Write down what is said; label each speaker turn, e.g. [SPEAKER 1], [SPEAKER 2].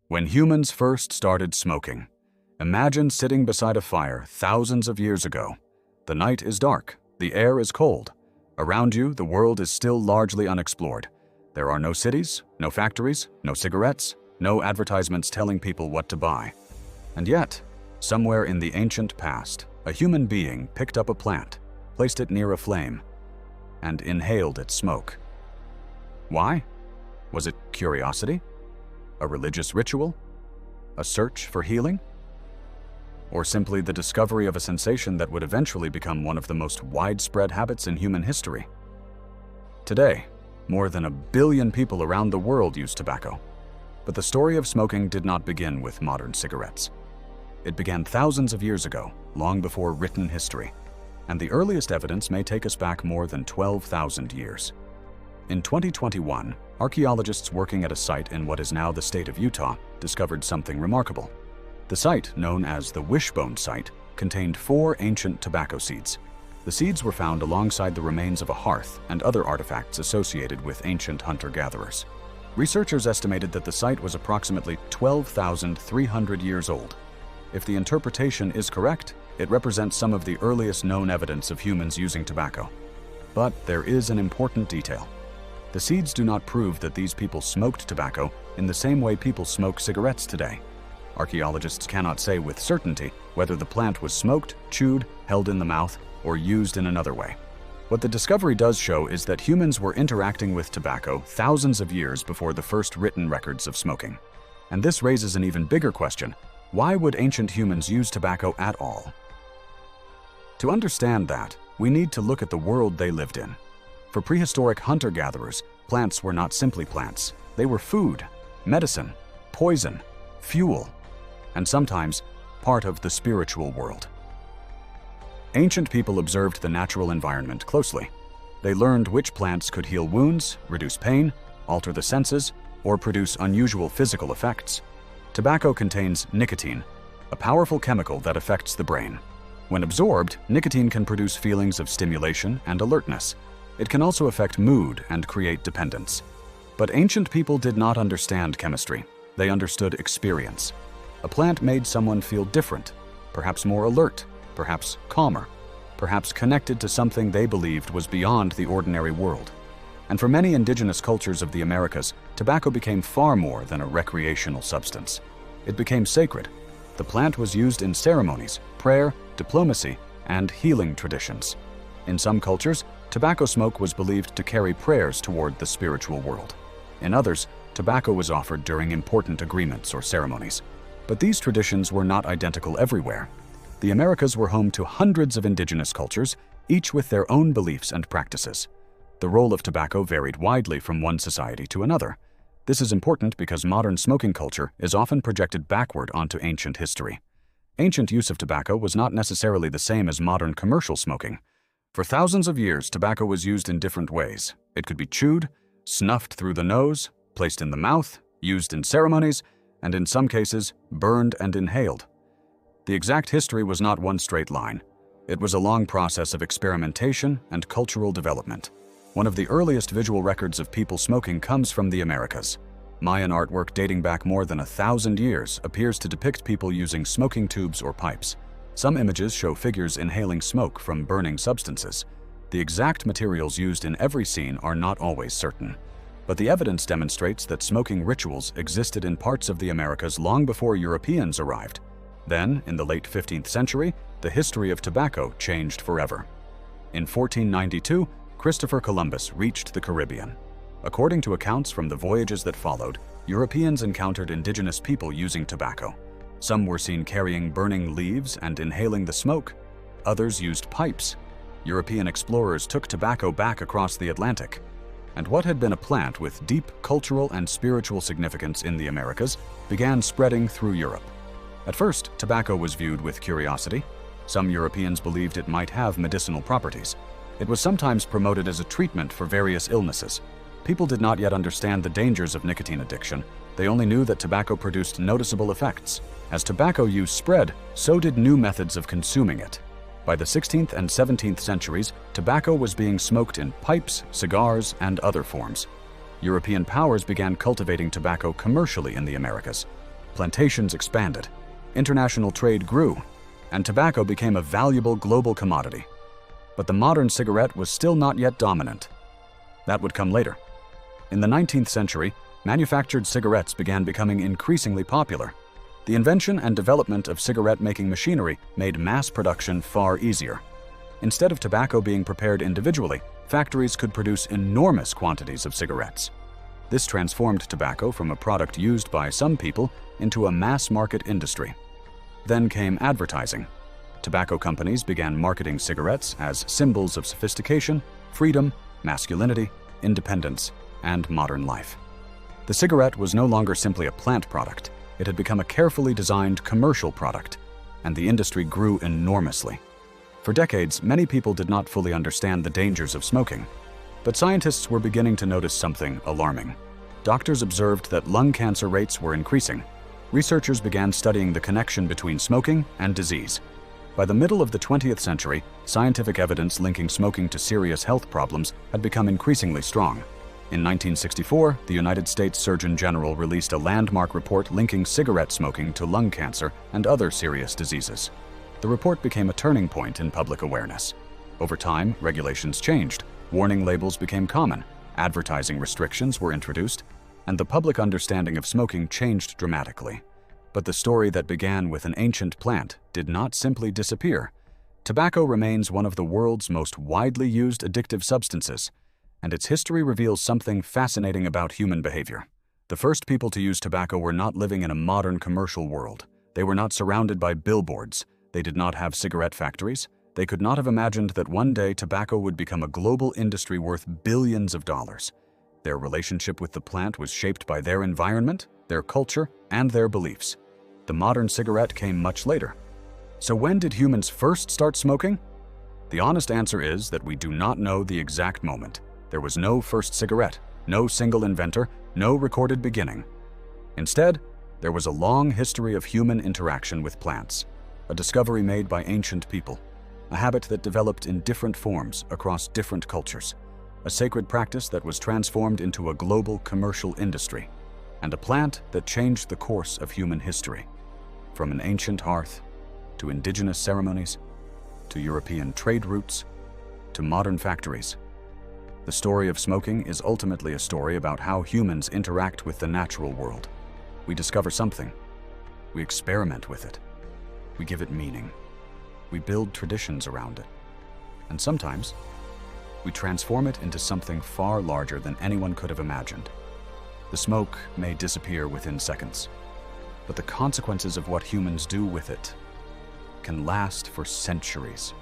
[SPEAKER 1] When humans first started smoking, imagine sitting beside a fire thousands of years ago. The night is dark, the air is cold. Around you, the world is still largely unexplored. There are no cities, no factories, no cigarettes, no advertisements telling people what to buy. And yet, somewhere in the ancient past, a human being picked up a plant, placed it near a flame, and inhaled its smoke. Why? Was it curiosity? A religious ritual? A search for healing? Or simply the discovery of a sensation that would eventually become one of the most widespread habits in human history? Today, more than 1 billion people around the world use tobacco. But the story of smoking did not begin with modern cigarettes. It began thousands of years ago, long before written history, and the earliest evidence may take us back more than 12,000 years. In 2021, archaeologists working at a site in what is now the state of Utah discovered something remarkable. The site, known as the Wishbone Site, contained 4 ancient tobacco seeds. The seeds were found alongside the remains of a hearth and other artifacts associated with ancient hunter-gatherers. Researchers estimated that the site was approximately 12,300 years old. If the interpretation is correct, it represents some of the earliest known evidence of humans using tobacco. But there is an important detail. The seeds do not prove that these people smoked tobacco in the same way people smoke cigarettes today. Archaeologists cannot say with certainty whether the plant was smoked, chewed, held in the mouth, or used in another way. What the discovery does show is that humans were interacting with tobacco thousands of years before the first written records of smoking. And this raises an even bigger question: why would ancient humans use tobacco at all? To understand that, we need to look at the world they lived in. For prehistoric hunter-gatherers, plants were not simply plants. They were food, medicine, poison, fuel, and sometimes part of the spiritual world. Ancient people observed the natural environment closely. They learned which plants could heal wounds, reduce pain, alter the senses, or produce unusual physical effects. Tobacco contains nicotine, a powerful chemical that affects the brain. When absorbed, nicotine can produce feelings of stimulation and alertness. It can also affect mood and create dependence. But ancient people did not understand chemistry. They understood experience. A plant made someone feel different, perhaps more alert, perhaps calmer, perhaps connected to something they believed was beyond the ordinary world. And for many indigenous cultures of the Americas, tobacco became far more than a recreational substance. It became sacred. The plant was used in ceremonies, prayer, diplomacy, and healing traditions. In some cultures, tobacco smoke was believed to carry prayers toward the spiritual world. In others, tobacco was offered during important agreements or ceremonies. But these traditions were not identical everywhere. The Americas were home to hundreds of indigenous cultures, each with their own beliefs and practices. The role of tobacco varied widely from one society to another. This is important because modern smoking culture is often projected backward onto ancient history. Ancient use of tobacco was not necessarily the same as modern commercial smoking. For thousands of years, tobacco was used in different ways. It could be chewed, snuffed through the nose, placed in the mouth, used in ceremonies, and in some cases, burned and inhaled. The exact history was not one straight line. It was a long process of experimentation and cultural development. One of the earliest visual records of people smoking comes from the Americas. Mayan artwork dating back more than 1,000 years appears to depict people using smoking tubes or pipes. Some images show figures inhaling smoke from burning substances. The exact materials used in every scene are not always certain. But the evidence demonstrates that smoking rituals existed in parts of the Americas long before Europeans arrived. Then, in the late 15th century, the history of tobacco changed forever. In 1492, Christopher Columbus reached the Caribbean. According to accounts from the voyages that followed, Europeans encountered indigenous people using tobacco. Some were seen carrying burning leaves and inhaling the smoke. Others used pipes. European explorers took tobacco back across the Atlantic. And what had been a plant with deep cultural and spiritual significance in the Americas began spreading through Europe. At first, tobacco was viewed with curiosity. Some Europeans believed it might have medicinal properties. It was sometimes promoted as a treatment for various illnesses. People did not yet understand the dangers of nicotine addiction. They only knew that tobacco produced noticeable effects. As tobacco use spread, so did new methods of consuming it. By the 16th and 17th centuries, tobacco was being smoked in pipes, cigars, and other forms. European powers began cultivating tobacco commercially in the Americas. Plantations expanded, international trade grew, and tobacco became a valuable global commodity. But the modern cigarette was still not yet dominant. That would come later. In the 19th century, manufactured cigarettes began becoming increasingly popular. The invention and development of cigarette-making machinery made mass production far easier. Instead of tobacco being prepared individually, factories could produce enormous quantities of cigarettes. This transformed tobacco from a product used by some people into a mass-market industry. Then came advertising. Tobacco companies began marketing cigarettes as symbols of sophistication, freedom, masculinity, independence, and modern life. The cigarette was no longer simply a plant product. It had become a carefully designed commercial product, and the industry grew enormously. For decades, many people did not fully understand the dangers of smoking. But scientists were beginning to notice something alarming. Doctors observed that lung cancer rates were increasing. Researchers began studying the connection between smoking and disease. By the middle of the 20th century, scientific evidence linking smoking to serious health problems had become increasingly strong. In 1964, the United States Surgeon General released a landmark report linking cigarette smoking to lung cancer and other serious diseases. The report became a turning point in public awareness. Over time, regulations changed, warning labels became common, advertising restrictions were introduced, and the public understanding of smoking changed dramatically. But the story that began with an ancient plant did not simply disappear. Tobacco remains one of the world's most widely used addictive substances, and its history reveals something fascinating about human behavior. The first people to use tobacco were not living in a modern commercial world. They were not surrounded by billboards. They did not have cigarette factories. They could not have imagined that one day tobacco would become a global industry worth billions of dollars. Their relationship with the plant was shaped by their environment, their culture, and their beliefs. The modern cigarette came much later. So when did humans first start smoking? The honest answer is that we do not know the exact moment. There was no first cigarette, no single inventor, no recorded beginning. Instead, there was a long history of human interaction with plants, a discovery made by ancient people, a habit that developed in different forms across different cultures, a sacred practice that was transformed into a global commercial industry, and a plant that changed the course of human history. From an ancient hearth, to indigenous ceremonies, to European trade routes, to modern factories. The story of smoking is ultimately a story about how humans interact with the natural world. We discover something. We experiment with it. We give it meaning. We build traditions around it. And sometimes, we transform it into something far larger than anyone could have imagined. The smoke may disappear within seconds, but the consequences of what humans do with it can last for centuries.